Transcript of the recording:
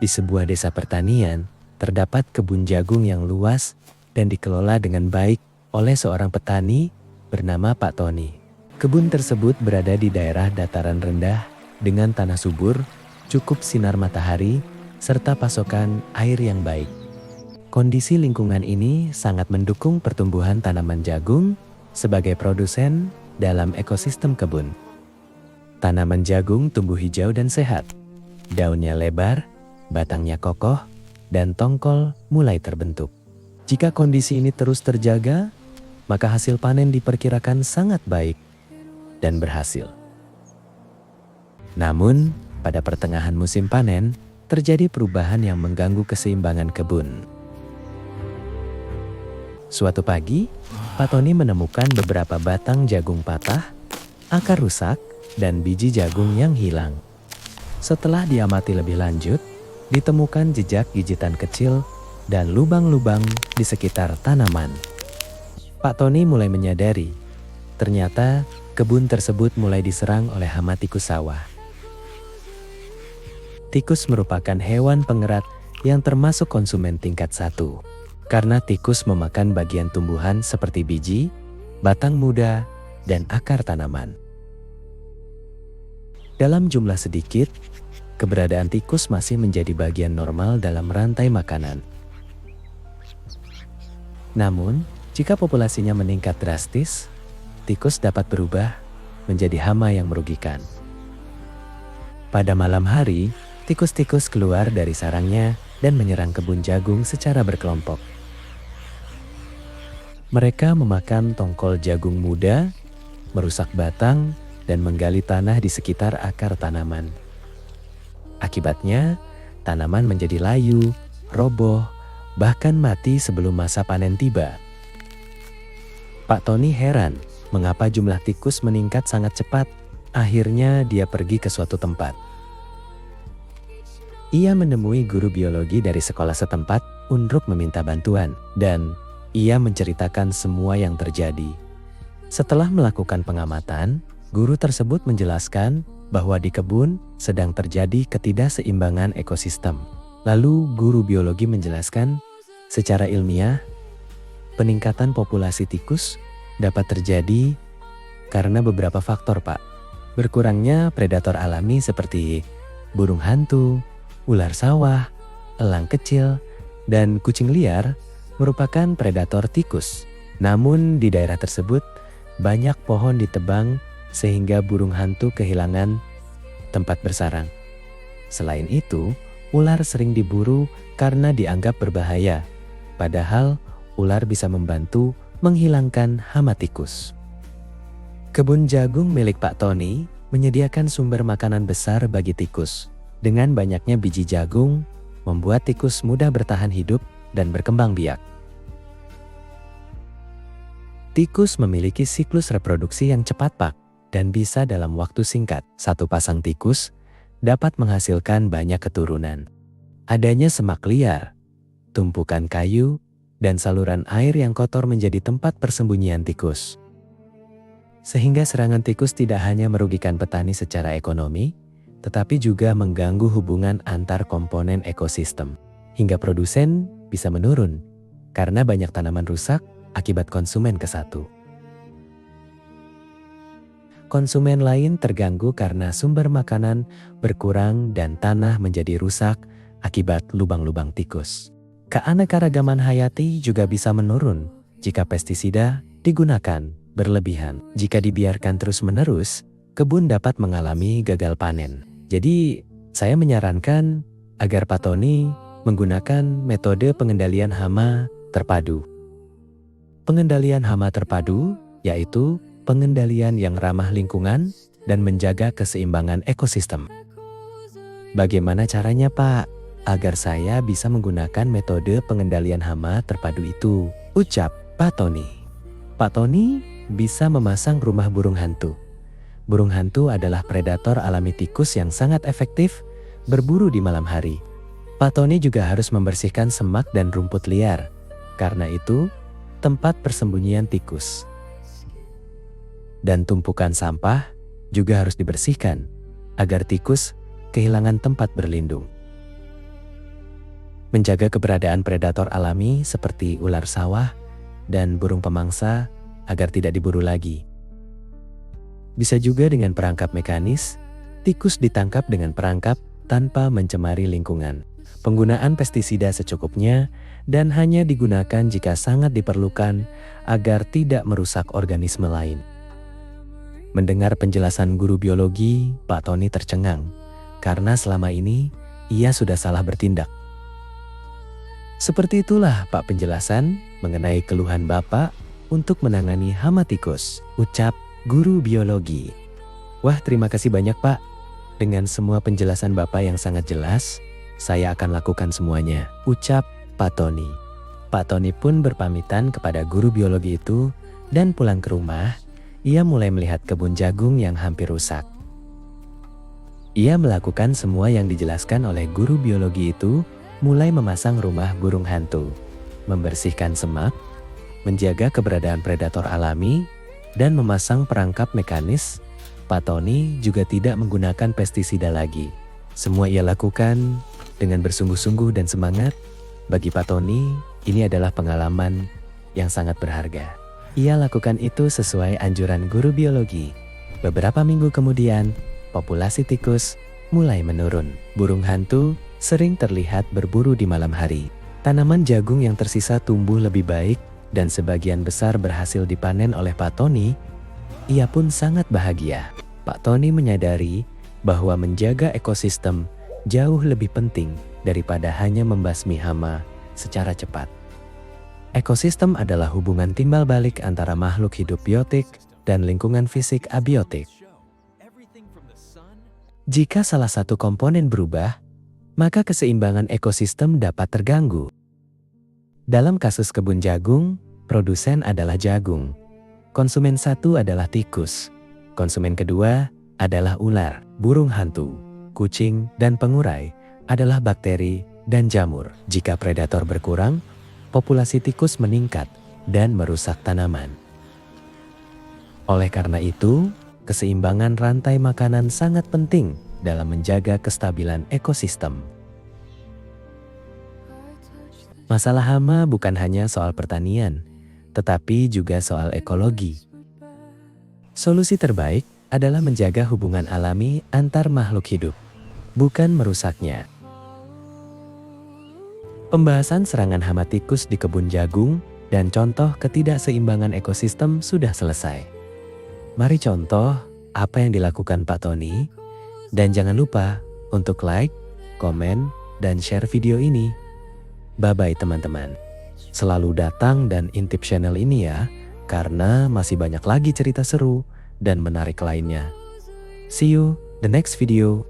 Di sebuah desa pertanian, terdapat kebun jagung yang luas dan dikelola dengan baik oleh seorang petani bernama Pak Tony. Kebun tersebut berada di daerah dataran rendah dengan tanah subur, cukup sinar matahari, serta pasokan air yang baik. Kondisi lingkungan ini sangat mendukung pertumbuhan tanaman jagung sebagai produsen dalam ekosistem kebun. Tanaman jagung tumbuh hijau dan sehat. Daunnya lebar, batangnya kokoh, dan tongkol mulai terbentuk. Jika kondisi ini terus terjaga, maka hasil panen diperkirakan sangat baik dan berhasil. Namun, pada pertengahan musim panen, terjadi perubahan yang mengganggu keseimbangan kebun. Suatu pagi, Pak Tony menemukan beberapa batang jagung patah, akar rusak, dan biji jagung yang hilang. Setelah diamati lebih lanjut, ditemukan jejak gigitan kecil dan lubang-lubang di sekitar tanaman. Pak Tony mulai menyadari, ternyata kebun tersebut mulai diserang oleh hama tikus sawah. Tikus merupakan hewan pengerat yang termasuk konsumen tingkat 1. Karena tikus memakan bagian tumbuhan seperti biji, batang muda, dan akar tanaman. Dalam jumlah sedikit, keberadaan tikus masih menjadi bagian normal dalam rantai makanan. Namun, jika populasinya meningkat drastis, tikus dapat berubah menjadi hama yang merugikan. Pada malam hari, tikus-tikus keluar dari sarangnya dan menyerang kebun jagung secara berkelompok. Mereka memakan tongkol jagung muda, merusak batang, dan menggali tanah di sekitar akar tanaman. Akibatnya, tanaman menjadi layu, roboh, bahkan mati sebelum masa panen tiba. Pak Tony heran mengapa jumlah tikus meningkat sangat cepat. Akhirnya dia pergi ke suatu tempat. Ia menemui guru biologi dari sekolah setempat untuk meminta bantuan, dan ia menceritakan semua yang terjadi. Setelah melakukan pengamatan, guru tersebut menjelaskan bahwa di kebun sedang terjadi ketidakseimbangan ekosistem. Lalu guru biologi menjelaskan, secara ilmiah, peningkatan populasi tikus dapat terjadi karena beberapa faktor, Pak. Berkurangnya predator alami seperti burung hantu, ular sawah, elang kecil, dan kucing liar merupakan predator tikus. Namun di daerah tersebut banyak pohon ditebang sehingga burung hantu kehilangan tempat bersarang. Selain itu, ular sering diburu karena dianggap berbahaya, padahal ular bisa membantu menghilangkan hama tikus. Kebun jagung milik Pak Tony menyediakan sumber makanan besar bagi tikus. Dengan banyaknya biji jagung, membuat tikus mudah bertahan hidup dan berkembang biak. Tikus memiliki siklus reproduksi yang cepat, Pak, dan bisa dalam waktu singkat. Satu pasang tikus dapat menghasilkan banyak keturunan. Adanya semak liar, tumpukan kayu, dan saluran air yang kotor menjadi tempat persembunyian tikus. Sehingga serangan tikus tidak hanya merugikan petani secara ekonomi, tetapi juga mengganggu hubungan antar komponen ekosistem. Hingga produsen bisa menurun karena banyak tanaman rusak akibat konsumen ke-1. Konsumen lain terganggu karena sumber makanan berkurang dan tanah menjadi rusak akibat lubang-lubang tikus. Keanekaragaman hayati juga bisa menurun jika pestisida digunakan berlebihan. Jika dibiarkan terus-menerus, kebun dapat mengalami gagal panen. Jadi, saya menyarankan agar Pak Tony menggunakan metode pengendalian hama terpadu. Pengendalian hama terpadu yaitu pengendalian yang ramah lingkungan dan menjaga keseimbangan ekosistem. Bagaimana caranya, Pak, agar saya bisa menggunakan metode pengendalian hama terpadu itu? Ucap Pak Tony. Pak Tony bisa memasang rumah burung hantu. Burung hantu adalah predator alami tikus yang sangat efektif berburu di malam hari. Pak Tony juga harus membersihkan semak dan rumput liar. Karena itu, tempat persembunyian tikus dan tumpukan sampah juga harus dibersihkan agar tikus kehilangan tempat berlindung. menjaga keberadaan predator alami seperti ular sawah dan burung pemangsa agar tidak diburu lagi. Bisa juga dengan perangkap mekanis, tikus ditangkap dengan perangkap tanpa mencemari lingkungan. Penggunaan pestisida secukupnya dan hanya digunakan jika sangat diperlukan agar tidak merusak organisme lain. Mendengar penjelasan guru biologi, Pak Tony tercengang karena selama ini ia sudah salah bertindak. Seperti itulah Pak penjelasan mengenai keluhan Bapak untuk menangani hama tikus, ucap guru biologi. Wah, terima kasih banyak Pak. Dengan semua penjelasan Bapak yang sangat jelas, saya akan lakukan semuanya, ucap Pak Tony. Pak Tony pun berpamitan kepada guru biologi itu dan pulang ke rumah, ia mulai melihat kebun jagung yang hampir rusak. Ia melakukan semua yang dijelaskan oleh guru biologi itu, mulai memasang rumah burung hantu, membersihkan semak, menjaga keberadaan predator alami, dan memasang perangkap mekanis. Pak Tony juga tidak menggunakan pestisida lagi. Semua ia lakukan dengan bersungguh-sungguh dan semangat. Bagi Pak Tony, ini adalah pengalaman yang sangat berharga. Ia lakukan itu sesuai anjuran guru biologi. Beberapa minggu kemudian, populasi tikus mulai menurun. Burung hantu sering terlihat berburu di malam hari. Tanaman jagung yang tersisa tumbuh lebih baik dan sebagian besar berhasil dipanen oleh Pak Tony. Ia pun sangat bahagia. Pak Tony menyadari bahwa menjaga ekosistem jauh lebih penting daripada hanya membasmi hama secara cepat. Ekosistem adalah hubungan timbal balik antara makhluk hidup biotik dan lingkungan fisik abiotik. Jika salah satu komponen berubah, maka keseimbangan ekosistem dapat terganggu. Dalam kasus kebun jagung, produsen adalah jagung. Konsumen satu adalah tikus. Konsumen kedua adalah ular, burung hantu, kucing, dan pengurai adalah bakteri dan jamur. Jika predator berkurang, populasi tikus meningkat dan merusak tanaman. Oleh karena itu, keseimbangan rantai makanan sangat penting dalam menjaga kestabilan ekosistem. Masalah hama bukan hanya soal pertanian, tetapi juga soal ekologi. Solusi terbaik adalah menjaga hubungan alami antar makhluk hidup, bukan merusaknya. Pembahasan serangan hama tikus di kebun jagung dan contoh ketidakseimbangan ekosistem sudah selesai. Mari contoh apa yang dilakukan Pak Tony. Dan jangan lupa untuk like, komen, dan share video ini. Bye-bye teman-teman. Selalu datang dan intip channel ini ya, karena masih banyak lagi cerita seru dan menarik lainnya. See you the next video.